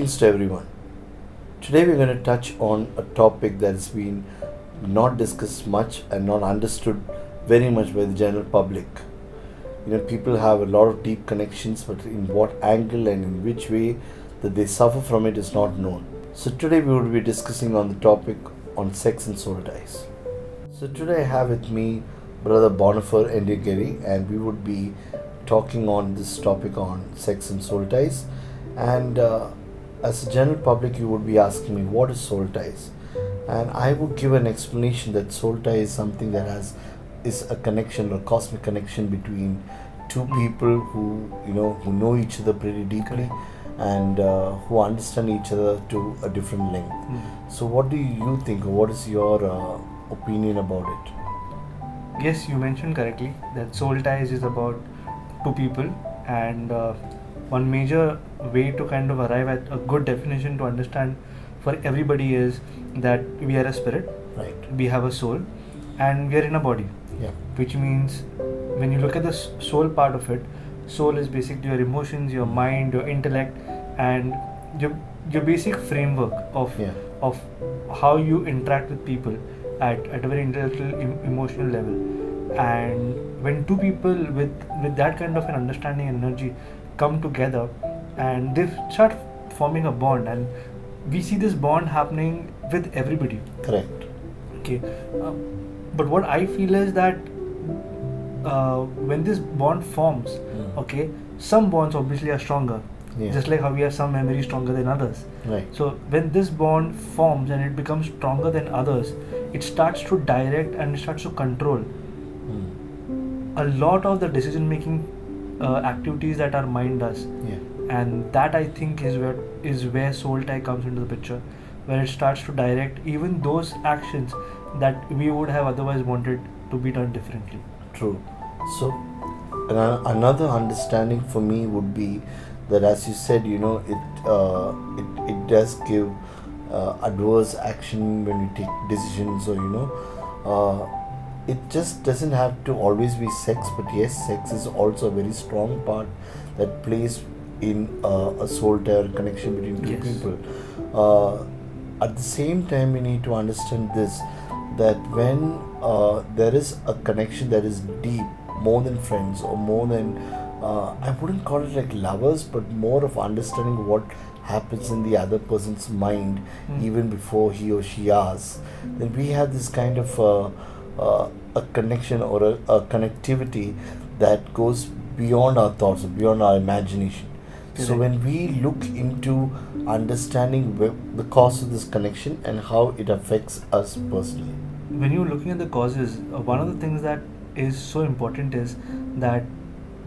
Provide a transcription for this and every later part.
Greetings to everyone. Today we're going to touch on a topic that's been not discussed much and not understood very much by the general public. People have a lot of deep connections, but in what angle and in which way that they suffer from it is not known. So today we will be discussing on the topic on sex and soul ties. So today I have with me Brother Bonifer Endigeri, and we would be talking on this topic on sex and soul ties. And as a general public, you would be asking me, what is soul ties? And I would give an explanation that soul tie is something that is a connection or cosmic connection between two people who know each other pretty deeply and who understand each other to a different length. So what do you think, or what is your opinion about it? Yes, you mentioned correctly that soul ties is about two people, and one major way to kind of arrive at a good definition to understand for everybody is that we are a spirit, Right. we have a soul, and we are in a body. Yeah. Which means when you look at the soul part of it, soul is basically your emotions, your mind, your intellect, and your basic framework of Yeah. of how you interact with people at a very intellectual emotional level. And when two people with that kind of an understanding and energy come together and they start forming a bond, and we see this bond happening with everybody. Correct. Okay, but what I feel is that when this bond forms, okay, some bonds obviously are stronger, Yeah. just like how we have some memories stronger than others. Right. So when this bond forms and it becomes stronger than others, it starts to direct and it starts to control a lot of the decision making activities that our mind does. Yeah. And that, I think, is where soul tie comes into the picture, where it starts to direct even those actions that we would have otherwise wanted to be done differently. True. So another understanding for me would be that, as you said, it does give adverse action when we take decisions, or it just doesn't have to always be sex, but yes, sex is also a very strong part that plays in a soul tie connection between two Yes. people. At the same time, we need to understand this, that when there is a connection that is deep, more than friends or more than I wouldn't call it like lovers, but more of understanding what happens in the other person's mind even before he or she asks, then we have this kind of a connection or a connectivity that goes beyond our thoughts or beyond our imagination. So Correct. when we look into understanding the cause of this connection and how it affects us personally. When you're looking at the causes, one of the things that is so important is that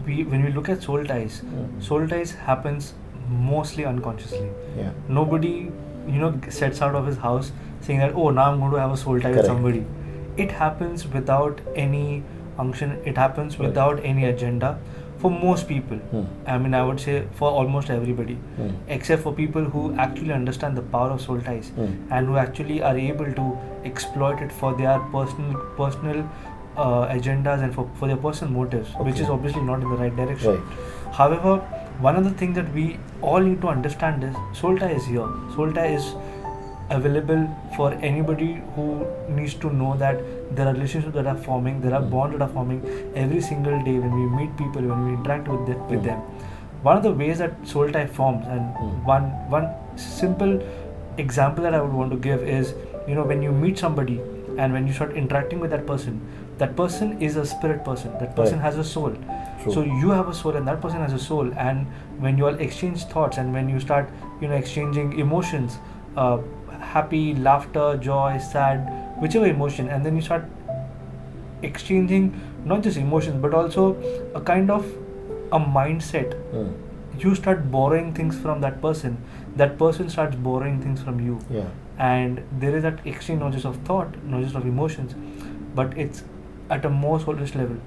when we look at soul ties happens mostly unconsciously. Yeah. Nobody sets out of his house saying that, oh, now I'm going to have a soul tie with Correct. somebody. It happens without any unction, it happens Right. without any agenda for most people. I mean, I would say for almost everybody, except for people who actually understand the power of soul ties and who actually are able to exploit it for their personal agendas and for their personal motives, which Okay. is obviously not in the right direction. Right. However, one of the things that we all need to understand is soul tie is here. Soul tie is available for anybody who needs to know that there are relationships that are forming, there are bonds that are forming every single day when we meet people, when we interact with them. One of the ways that soul tie forms, and one simple example that I would want to give is, when you meet somebody and when you start interacting with that person is a spirit person. That person Right. has a soul. True. So you have a soul and that person has a soul, and when you all exchange thoughts and when you start exchanging emotions, happy, laughter, joy, sad, whichever emotion, and then you start exchanging not just emotions but also a kind of a mindset. You start borrowing things from that person starts borrowing things from you, Yeah. and there is that exchange not just of thought, not just of emotions, but it's at a more soulish level.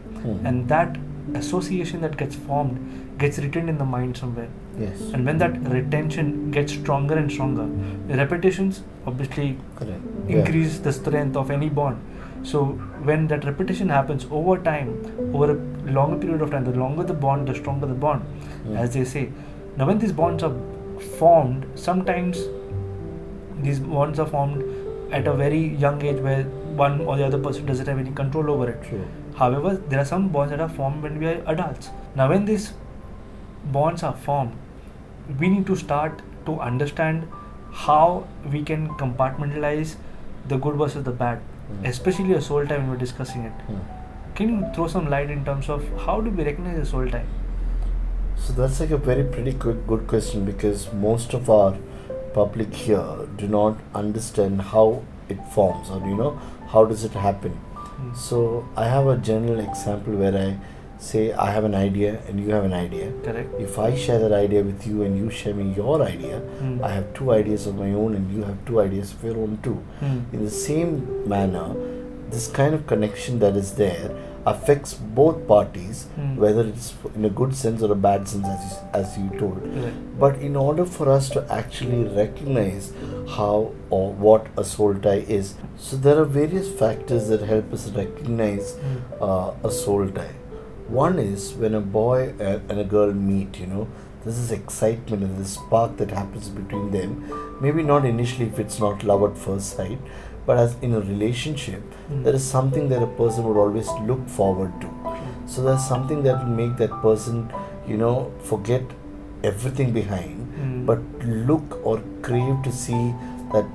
And that association that gets formed gets retained in the mind somewhere. Yes. And when that retention gets stronger and stronger, the repetitions obviously Correct. increase the strength of any bond. So when that repetition happens over time, over a longer period of time, the longer the bond, the stronger the bond, as they say. Now when these bonds are formed, sometimes these bonds are formed at a very young age where one or the other person doesn't have any control over it. True. However, there are some bonds that are formed when we are adults. Now, when these bonds are formed, we need to start to understand how we can compartmentalize the good versus the bad, especially a soul tie when we're discussing it. Can you throw some light in terms of how do we recognize a soul tie? So that's like a very pretty good question, because most of our public here do not understand how it forms, or how does it happen. So I have a general example where I say I have an idea and you have an idea. Correct. If I share that idea with you and you share me your idea, I have two ideas of my own and you have two ideas of your own too. In the same manner, this kind of connection that is there affects both parties, whether it's in a good sense or a bad sense, as you told. Right. But in order for us to actually recognize how or what a soul tie is, so there are various factors that help us recognize a soul tie. One is when a boy and a girl meet, this is excitement and this spark that happens between them. Maybe not initially if it's not love at first sight, but as in a relationship, there is something that a person would always look forward to. So there's something that will make that person, forget everything behind, but look or crave to see that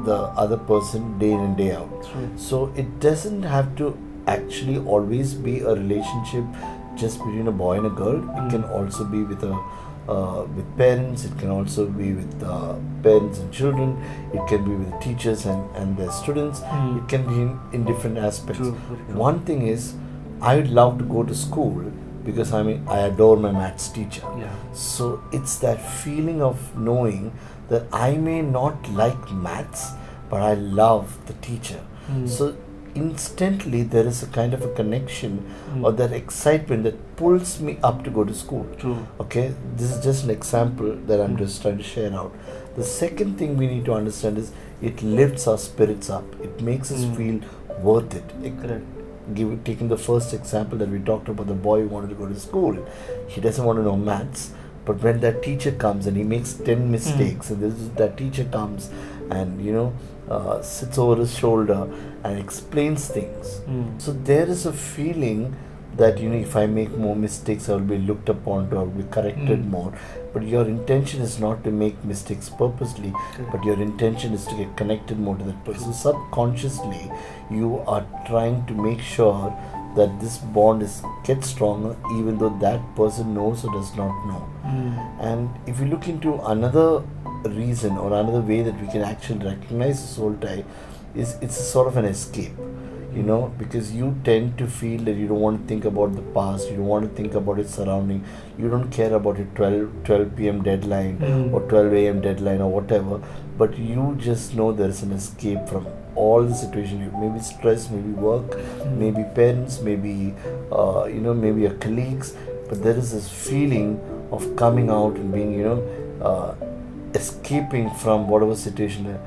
the other person day in and day out. So it doesn't have to actually always be a relationship just between a boy and a girl. It can also be with with parents. It can also be with parents and children. It can be with teachers and their students. It can be in different aspects. True. One thing is, I would love to go to school because I adore my maths teacher. Yeah. So it's that feeling of knowing that I may not like maths, but I love the teacher. So instantly there is a kind of a connection or that excitement that pulls me up to go to school. True. Okay, this is just an example that I'm just trying to share out. The second thing we need to understand is it lifts our spirits up. It makes us feel worth it. Correct. Taking the first example that we talked about, the boy who wanted to go to school, he doesn't want to know maths, but when that teacher comes and he makes 10 mistakes, and that teacher comes and sits over his shoulder and explains things. So there is a feeling that if I make more mistakes, I will be looked upon to, I will be corrected more. But your intention is not to make mistakes purposely, but your intention is to get connected more to that person. So subconsciously, you are trying to make sure that this bond gets stronger, even though that person knows or does not know. And if you look into another reason or another way that we can actually recognize a soul tie, is it's a sort of an escape. Because you tend to feel that you don't want to think about the past, you don't want to think about its surrounding, you don't care about your 12 p.m. deadline or 12 a.m. deadline or whatever, but you just know there is an escape from all the situation. Maybe stress, maybe work, maybe parents, maybe maybe your colleagues, but there is this feeling of coming out and being escaping from whatever situation.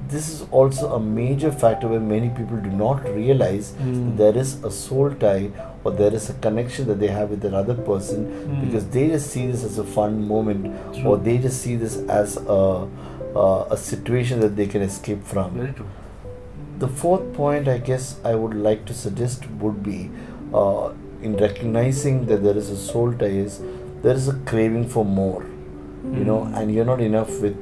This is also a major factor where many people do not realize that there is a soul tie or there is a connection that they have with that other person, because they just see this as a fun moment, or they just see this as a situation that they can escape from. Very true. The fourth point I guess I would like to suggest would be, in recognizing that there is a soul tie, is there is a craving for more, and you're not enough with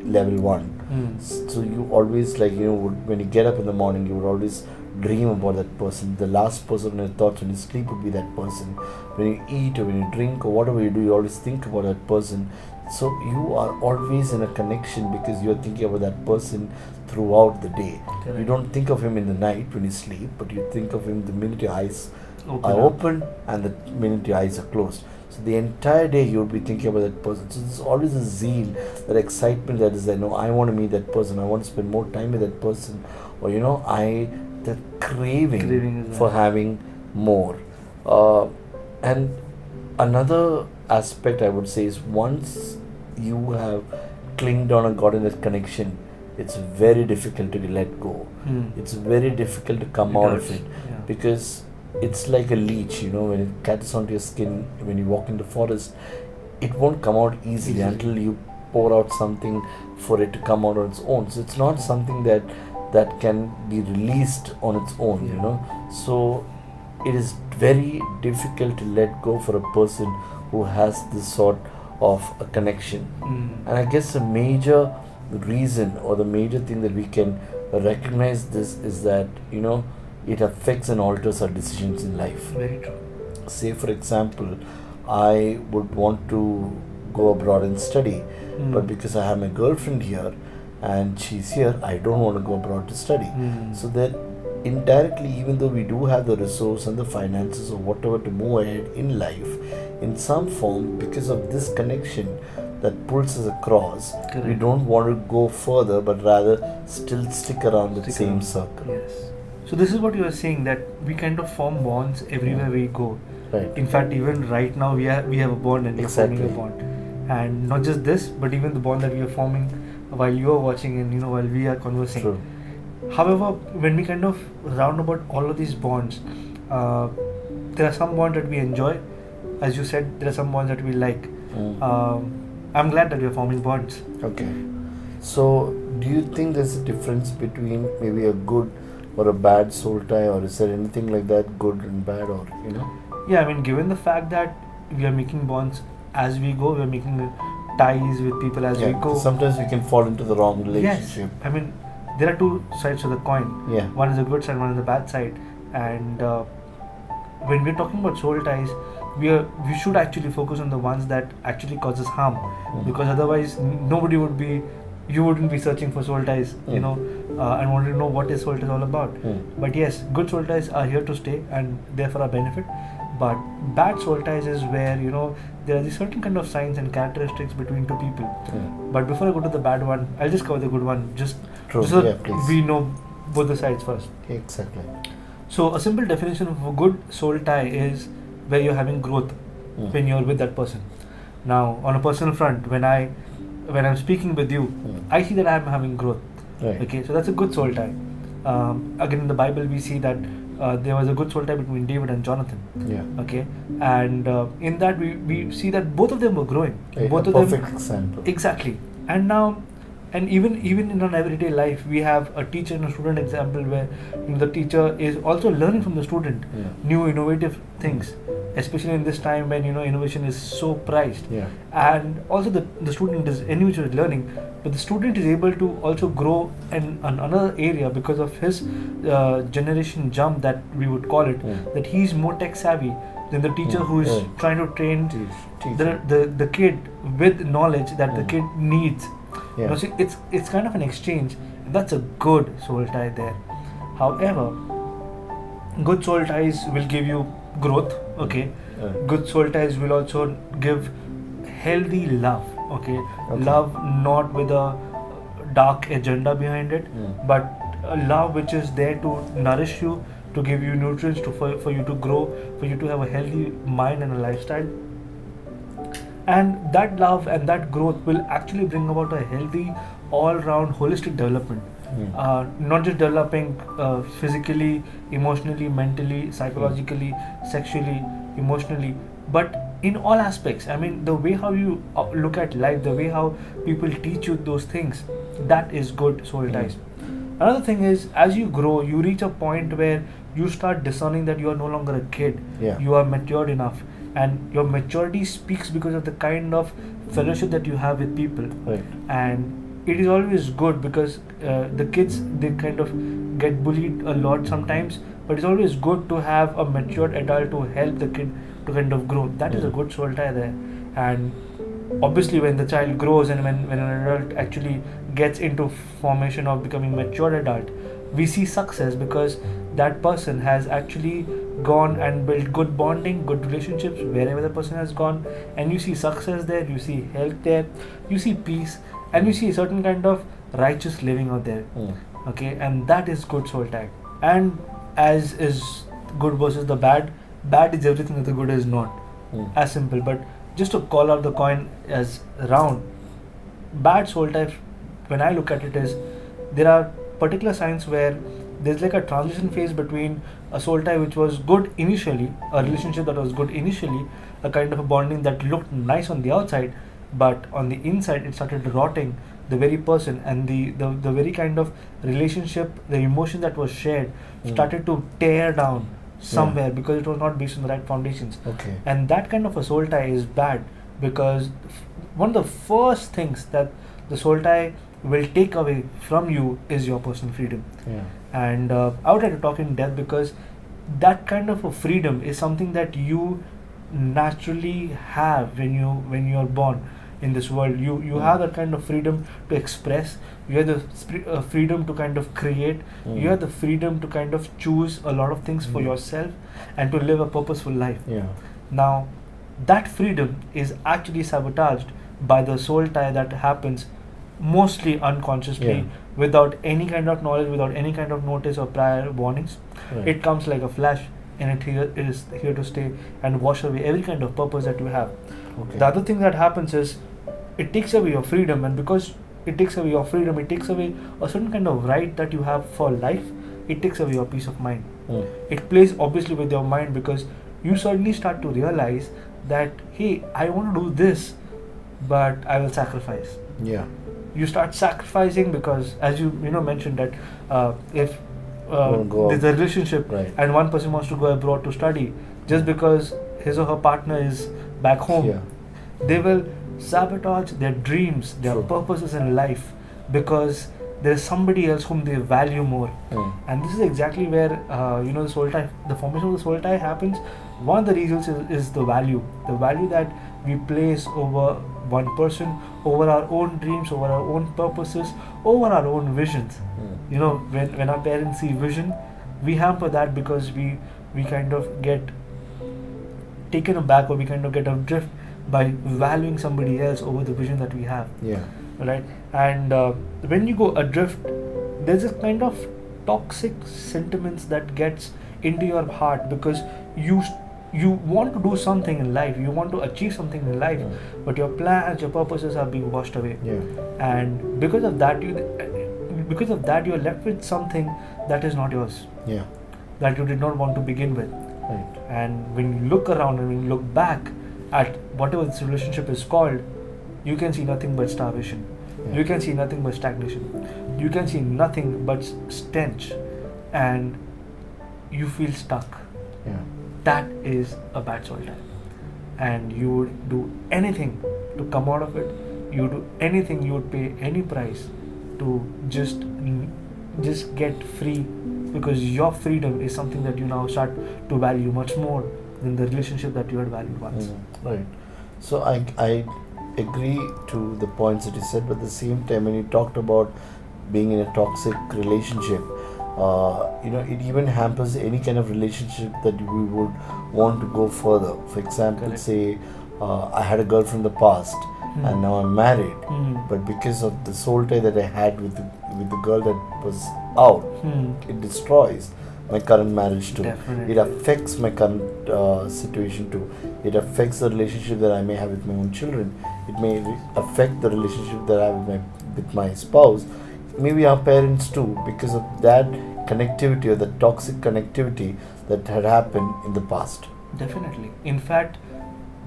level 1. So you always when you get up in the morning, you would always dream about that person. The last person in your thoughts when you sleep would be that person. When you eat or when you drink or whatever you do, you always think about that person. So you are always in a connection because you are thinking about that person throughout the day. Correct. You don't think of him in the night when you sleep, but you think of him the minute your eyes are up. open and the minute your eyes are closed. So the entire day you will be thinking about that person. So there's always a zeal, that excitement that is there. No, I want to meet that person. I want to spend more time with that person. Or that craving for having more. And another aspect I would say is, once you have clinged on and gotten that connection, it's very difficult to let go. It's very difficult to come out of it, because it's like a leech, when it catches onto your skin when you walk in the forest. it won't come out easily until you pour out something for it to come out on its own. So it's not something that can be released on its own, you Yeah. know. So it is very difficult to let go for a person who has this sort of a connection. And I guess the major reason or the major thing that we can recognize this is that, you know, it affects and alters our decisions in life. Very true. Say, for example, I would want to go abroad and study, but because I have my girlfriend here and she's here, I don't want to go abroad to study. So that indirectly, even though we do have the resource and the finances or whatever to move ahead in life, in some form, because of this connection that pulls us across, Correct. we don't want to go further, but rather still stick around the Stick same around. circle. Yes. So this is what you are saying, that we kind of form bonds everywhere we go. Right. In fact, even right now we have a bond and you're forming a Exactly. bond. And not just this, but even the bond that we are forming while you are watching and while we are conversing. True. However, when we kind of round about all of these bonds, there are some bonds that we enjoy. As you said, there are some bonds that we like. I'm glad that we are forming bonds. Okay. So, do you think there's a difference between maybe a good or a bad soul tie, or is there anything like that, good and bad, or you know? Yeah, I mean, given the fact that we are making bonds as we go, we are making ties with people as we go. Sometimes we can fall into the wrong Yes, relationship. I mean, there are two sides to the coin. Yeah. One is the good side, one is the bad side. And when we're talking about soul ties, we should actually focus on the ones that actually causes harm, because otherwise you wouldn't be searching for soul ties, and wanted to know what is soul ties all about. But yes, good soul ties are here to stay and they're for our benefit. But bad soul ties is where there are these certain kind of signs and characteristics between two people. But before I go to the bad one, I'll just cover the good one, just True. so Yeah, that please. we know both the sides first. Exactly. So a simple definition of a good soul tie is where you're having growth when you're with that person. Now, on a personal front, when I'm speaking with you, I see that I'm having growth. Right. Okay, so that's a good soul tie. Again, in the Bible, we see that there was a good soul tie between David and Jonathan. Yeah. Okay, and in that we see that both of them were growing. Both A of them perfect example. exactly. And now, and even in our everyday life, we have a teacher and a student example where the teacher is also learning from the student new innovative things, especially in this time when innovation is so prized. Yeah. And also the student is individually learning, but the student is able to also grow in another area because of his generation jump, that we would call it, that he's more tech savvy than the teacher who is Right. trying to train Teach. the kid with knowledge that the kid needs. Yeah. So it's kind of an exchange, and that's a good soul tie there. However, good soul ties will give you growth. Okay, good soul ties will also give healthy love. Okay, love not with a dark agenda behind it, but a love which is there to nourish you, to give you nutrients, for you to grow, for you to have a healthy mind and a lifestyle. And that love and that growth will actually bring about a healthy, all-round, holistic development. Not just developing physically, emotionally, mentally, psychologically, sexually, emotionally, but in all aspects. I mean, the way how you look at life, the way how people teach you those things, that is good soul ties. Another thing is, as you grow, you reach a point where you start discerning that you are no longer a kid. Yeah. You are matured enough, and your maturity speaks because of the kind of fellowship that you have with people. Right. And it is always good because the kids, they kind of get bullied a lot sometimes, but it's always good to have a matured adult to help the kid to kind of grow. That is a good soul tie there. And obviously, when the child grows and when an adult actually gets into formation of becoming mature adult, we see success because that person has actually gone and built good bonding, good relationships wherever the person has gone, and you see success there, you see health there, you see peace, and you see a certain kind of righteous living out there. Okay, and that is good soul tie. And as is good versus the bad is everything that the good is not. As simple. But just to call out the coin as round, bad soul type, when I look at it, is there are particular signs where there's like a transition phase between a soul tie which was good initially, a relationship that was good initially, a kind of a bonding that looked nice on the outside, but on the inside it started rotting the very person, and the very kind of relationship, the emotion that was shared started to tear down somewhere because it was not based on the right foundations. Okay. And that kind of a soul tie is bad because one of the first things that the soul tie will take away from you is your personal freedom. Yeah. And I would like to talk in depth because that kind of a freedom is something that you naturally have when you're born in this world. You have that kind of freedom to express. You have the freedom to kind of create. You have the freedom to kind of choose a lot of things for yourself and to live a purposeful life. Yeah. Now, that freedom is actually sabotaged by the soul tie that happens mostly unconsciously, Yeah. without any kind of knowledge, without any kind of notice or prior warnings. Right. It comes like a flash, and it is here to stay and wash away every kind of purpose that you have. Okay. The other thing that happens is it takes away your freedom, and because it takes away your freedom, it takes away a certain kind of right that you have for life. It takes away your peace of mind. It plays obviously with your mind because you suddenly start to realize that, hey, I want to do this, but I will sacrifice. Yeah. You start sacrificing because, as you mentioned that if Wanna go there's out. a relationship Right. and one person wants to go abroad to study, just because his or her partner is back home, Yeah. they will sabotage their dreams, their True. purposes in life because there's somebody else whom they value more. And this is exactly where the soul tie, the formation of the soul tie happens. One of the reasons is the value that we place over one person, over our own dreams, over our own purposes, over our own visions. When our parents see vision, we hamper that because we kind of get taken aback, or we kind of get adrift by valuing somebody else over the vision that we have. Yeah. Right? And when you go adrift, there's a kind of toxic sentiments that gets into your heart because you want to do something in life, you want to achieve something in life, but your plans, your purposes are being washed away. Yeah. And because of that you're left with something that is not yours, Yeah. that you did not want to begin with. Right. And when you look around and when you look back at whatever this relationship is called, you can see nothing but starvation. Yeah. You can see nothing but stagnation. You can see nothing but stench, and you feel stuck. Yeah. That is a bad soul tie. And you would do anything to come out of it. You would do anything, you would pay any price to just get free, because your freedom is something that you now start to value much more than the relationship that you had valued once. Right. So I agree to the points that you said, but at the same time, when you talked about being in a toxic relationship, it even hampers any kind of relationship that we would want to go further. For example, Correct. say I had a girl from the past and now I'm married, Hmm. but because of the soul tie that I had with the girl that was out, it destroys my current marriage too. Definitely. It affects my current situation too. It affects the relationship that I may have with my own children. It may affect the relationship that I have with my spouse, maybe our parents too, because of that connectivity or the toxic connectivity that had happened in the past. Definitely. In fact,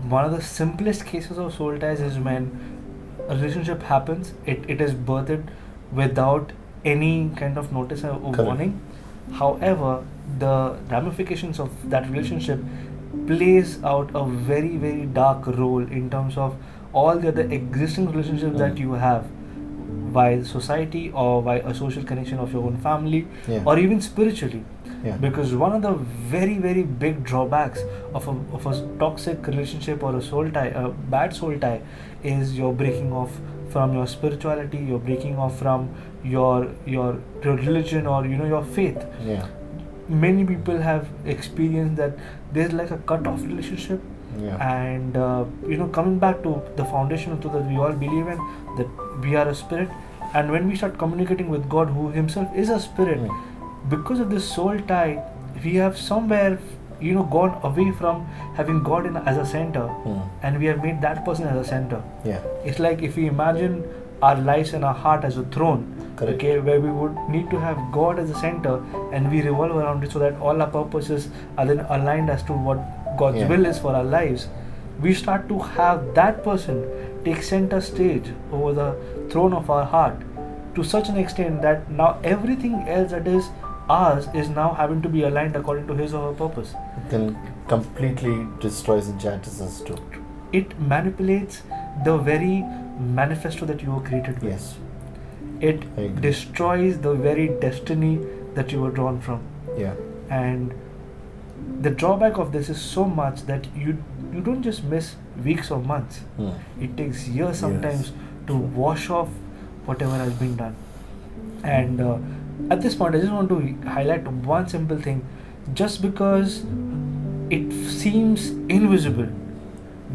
one of the simplest cases of soul ties is when a relationship happens, it is birthed without any kind of notice or Correct. warning. However, the ramifications of that relationship plays out a very, very dark role in terms of all the other existing relationships that you have via society or via a social connection of your own family, Yeah. or even spiritually. Yeah. Because one of the very, very big drawbacks of a toxic relationship or a soul tie, a bad soul tie, is you're breaking off from your spirituality, you're breaking off from your religion or your faith. Yeah. Many people have experienced that there's like a cut-off relationship, Yeah. and coming back to the foundation of truth that we all believe in, that we are a spirit, and when we start communicating with God, who himself is a spirit, because of this soul tie, we have somewhere gone away from having God as a center, and we have made that person as a center. Yeah. It's like if we imagine our lives and our heart as a throne. Correct. Okay, where we would need to have God as the center, and we revolve around it so that all our purposes are then aligned as to what God's Yeah. will is for our lives. We start to have that person take center stage over the throne of our heart to such an extent that now everything else that is ours is now having to be aligned according to his or her purpose. It can completely destroys and shatters us too. It manipulates the very manifesto that you were created with. Yes. It I agree. destroys the very destiny that you were drawn from. Yeah. And the drawback of this is so much that you don't just miss weeks or months. Hmm. It takes years sometimes Yes. to wash off whatever has been done. And at this point, I just want to highlight one simple thing. Just because it seems invisible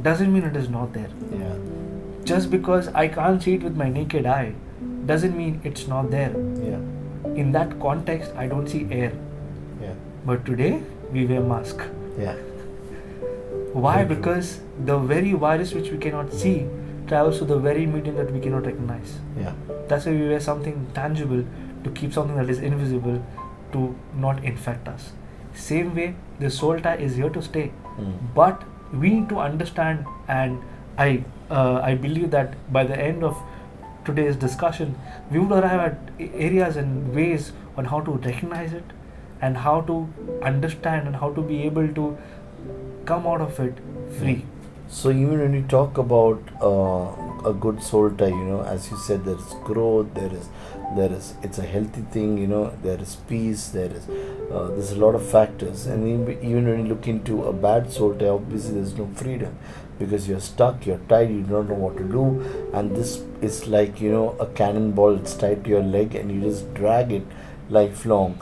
doesn't mean it is not there. Yeah. Just because I can't see it with my naked eye doesn't mean it's not there. Yeah. In that context, I don't see air. Yeah. But today, we wear mask. Yeah. Why? Very true. Because the very virus which we cannot see travels to the very medium that we cannot recognize. Yeah. That's why we wear something tangible to keep something that is invisible to not infect us. Same way, the soul tie is here to stay. Mm. But we need to understand, and I believe that by the end of today's discussion, we would arrive at areas and ways on how to recognize it and how to understand and how to be able to come out of it free. So even when you talk about a good soul tie, as you said, there is growth, there is it's a healthy thing, there is peace, there's a lot of factors, and even when you look into a bad soul tie, obviously there's no freedom because you're stuck, you're tied, you don't know what to do, and this is like a cannonball that's tied to your leg, and you just drag it lifelong.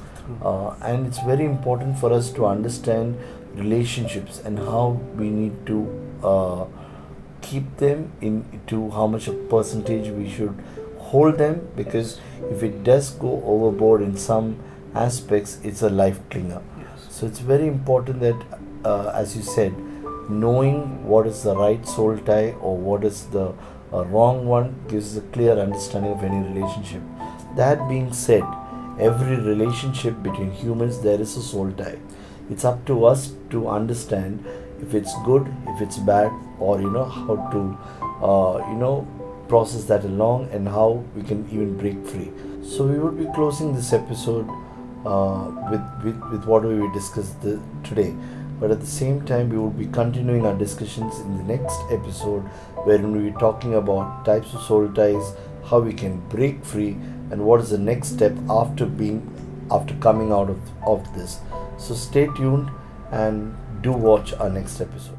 And it's very important for us to understand relationships and how we need to keep them into how much a percentage we should hold them, because if it does go overboard in some aspects, it's a life clinger. Yes. So it's very important that, as you said, knowing what is the right soul tie or what is the wrong one gives a clear understanding of any relationship. That being said, every relationship between humans, there is a soul tie. It's up to us to understand if it's good, if it's bad, or how to process that along and how we can even break free. So we would be closing this episode with what we discussed today. But at the same time, we will be continuing our discussions in the next episode, wherein we will be talking about types of soul ties, how we can break free, and what is the next step after coming out of this. So stay tuned and do watch our next episode.